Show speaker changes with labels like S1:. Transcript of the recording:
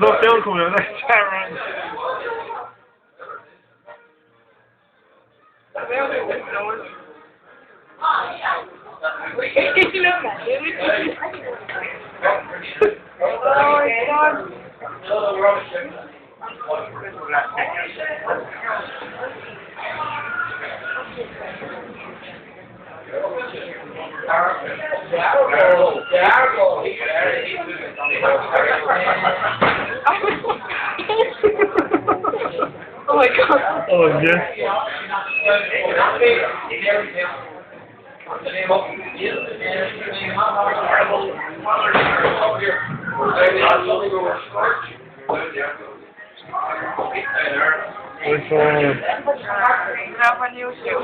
S1: Look, they'll come in. Let's chat around.
S2: Oh my god.
S1: Oh, yeah. Which one?
S2: Grava no YouTube.